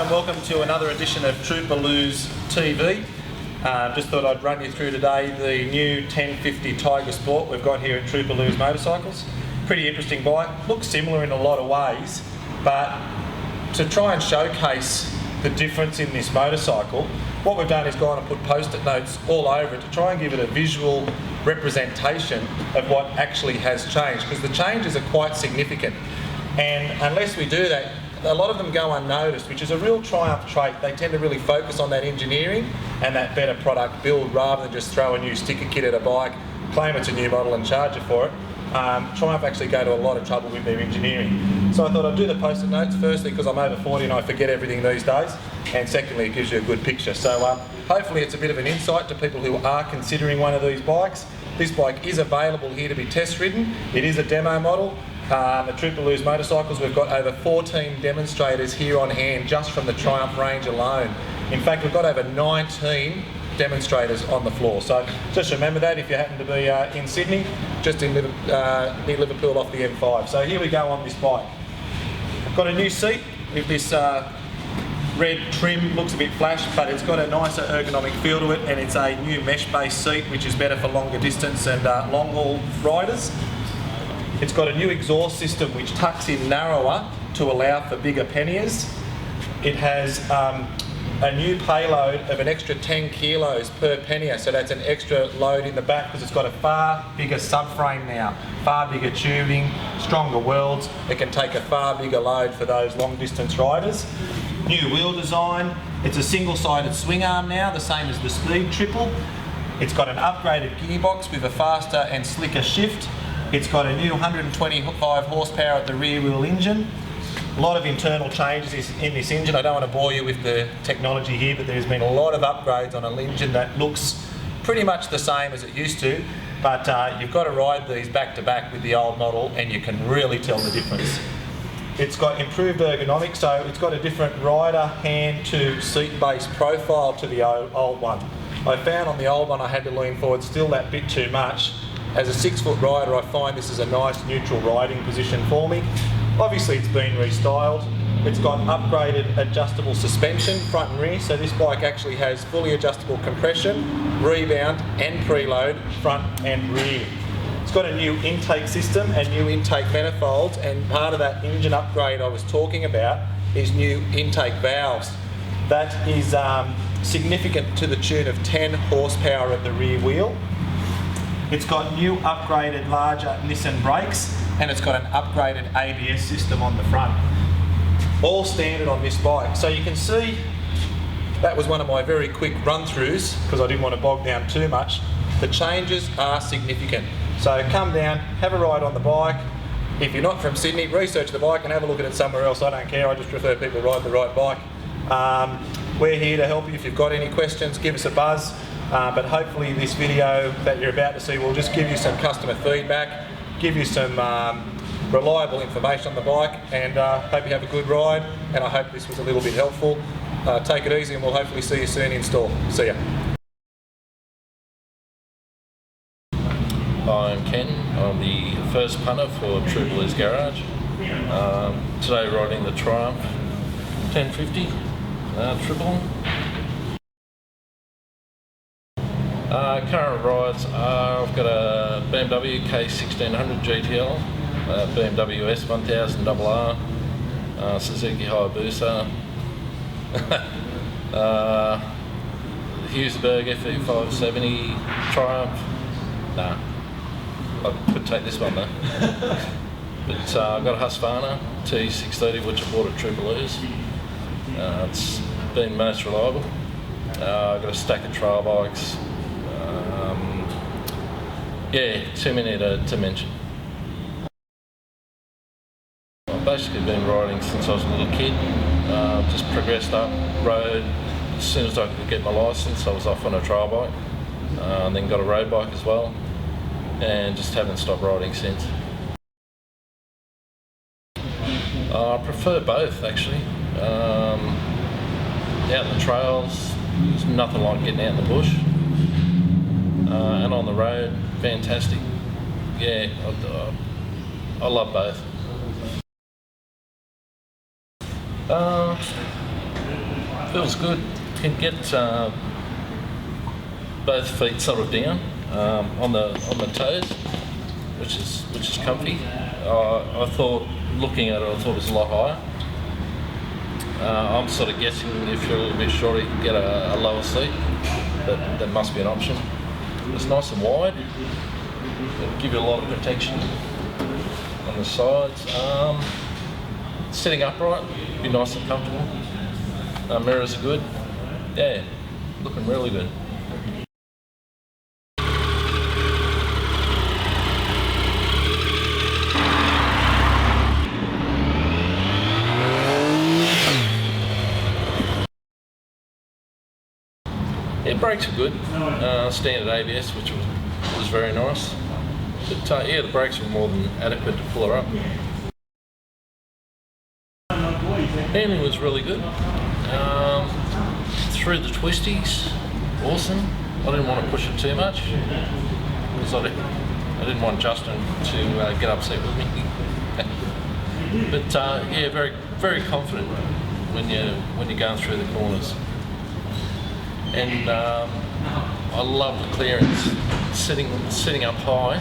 and welcome to another edition of Trooperlu TV. Just thought I'd run you through today the new 1050 Tiger Sport we've got here at Trooperlu Motorcycles. Pretty interesting bike, looks similar in a lot of ways, but to try and showcase the difference in this motorcycle, what we've done is gone and put post-it notes all over it to try and give it a visual representation of what actually has changed, because the changes are quite significant. And unless we do that, a lot of them go unnoticed, which is a real Triumph trait. They tend to really focus on that engineering and that better product build rather than just throw a new sticker kit at a bike, claim it's a new model and charge you for it. Triumph actually go to a lot of trouble with their engineering. So I thought I'd do the post-it notes, firstly because I'm over 40 and I forget everything these days, and secondly it gives you a good picture. So hopefully it's a bit of an insight to people who are considering one of these bikes. This bike is available here to be test ridden. It is a demo model. At Trooperlu Motorcycles we've got over 14 demonstrators here on hand just from the Triumph range alone. In fact, we've got over 19 demonstrators on the floor. So just remember that if you happen to be in Sydney, just in near Liverpool off the M5. So here we go on this bike. I've got a new seat with this red trim, looks a bit flash, but it's got a nicer ergonomic feel to it, and it's a new mesh-based seat which is better for longer distance and long-haul riders. It's got a new exhaust system which tucks in narrower to allow for bigger panniers. It has a new payload of an extra 10 kilos per pannier, so that's an extra load in the back because it's got a far bigger subframe now, far bigger tubing, stronger welds. It can take a far bigger load for those long distance riders. New wheel design. It's a single-sided swing arm now, the same as the Speed Triple. It's got an upgraded gearbox with a faster and slicker shift. It's got a new 125 horsepower at the rear wheel engine. A lot of internal changes in this engine. I don't want to bore you with the technology here, but there's been a lot of upgrades on an engine that looks pretty much the same as it used to, but you've got to ride these back to back with the old model and you can really tell the difference. It's got improved ergonomics, so it's got a different rider hand to seat base profile to the old one. I found on the old one I had to lean forward still that bit too much. As a 6-foot rider, I find this is a nice neutral riding position for me. Obviously it's been restyled. It's got upgraded adjustable suspension, front and rear, so this bike actually has fully adjustable compression, rebound and preload, front and rear. It's got a new intake system and new intake manifolds, and part of that engine upgrade I was talking about is new intake valves. That is significant to the tune of 10 horsepower at the rear wheel. It's got new upgraded larger Nissan brakes, and it's got an upgraded ABS system on the front. All standard on this bike. So you can see that was one of my very quick run-throughs because I didn't want to bog down too much. The changes are significant. So come down, have a ride on the bike. If you're not from Sydney, research the bike and have a look at it somewhere else. I don't care, I just prefer people ride the right bike. We're here to help you. If you've got any questions, give us a buzz. But hopefully this video that you're about to see will just give you some customer feedback, give you some reliable information on the bike, and hope you have a good ride, and I hope this was a little bit helpful. Take it easy and we'll hopefully see you soon in store. See ya. I'm Ken, I'm the first punter for Trooperlu's Garage. Today riding the Triumph 1050 Triple. Current rides are, I've got a BMW K1600 GTL, BMW S1000 RR, Suzuki Hayabusa, Hughesburg FE570 Triumph. Nah, I could take this one though. But I've got a Husqvarna T630 which I bought at Trooperlu's. It's been most reliable. I've got a stack of trail bikes. Yeah, too many to mention. I've basically been riding since I was a little kid. Just progressed up road. As soon as I could get my licence, I was off on a trail bike. And then got a road bike as well. And just haven't stopped riding since. I prefer both actually. Out in the trails, there's nothing like getting out in the bush. And on the road, fantastic. Yeah, I love both. Feels good. Can get both feet sort of down on the toes, which is comfy. I thought, looking at it, I thought it was a lot higher. I'm sort of guessing if you're a little bit shorter, you can get a lower seat. That must be an option. It's nice and wide. It'll give you a lot of protection on the sides. Sitting upright, be nice and comfortable. Mirrors are good. Yeah, looking really good. Yeah, brakes are good. Standard ABS, which was very nice. But yeah, the brakes were more than adequate to pull her up. Handling was really good. Through the twisties, awesome. I didn't want to push it too much because I didn't want Justin to get upset with me. But yeah, very very confident when you're going through the corners. And I love the clearance. Sitting up high.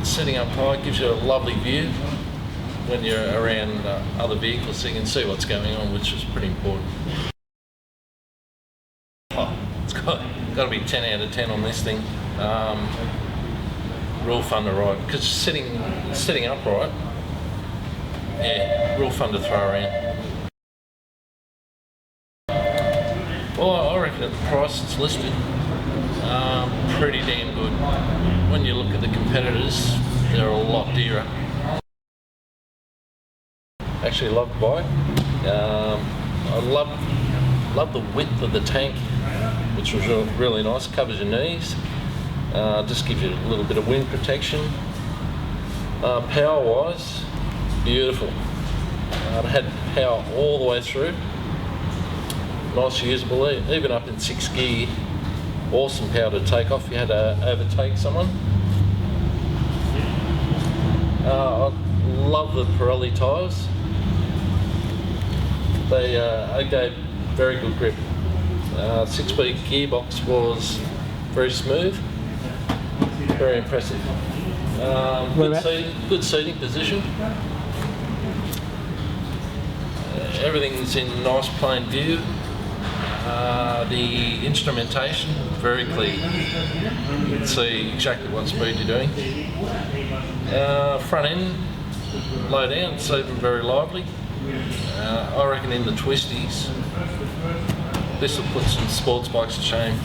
Sitting up high gives you a lovely view when you're around other vehicles, so you can see what's going on, which is pretty important. Oh, it's got to be 10 out of 10 on this thing. Real fun to ride because sitting upright. Yeah, real fun to throw around. Well, I reckon at the price it's listed, pretty damn good. When you look at the competitors, they're a lot dearer. Actually love the bike. I love the width of the tank, which was really nice. Covers your knees, just gives you a little bit of wind protection. Power-wise, beautiful. It had power all the way through. Nice usable, even up in 6th gear. Awesome power to take off. You had to overtake someone. I love the Pirelli tyres. They gave very good grip. 6-speed gearbox was very smooth, very impressive. Good seating position. Everything's in nice plain view. The instrumentation, very clear. You can see exactly what speed you're doing. Front end, low down, it's even very lively. I reckon in the twisties, this will put some sports bikes to shame.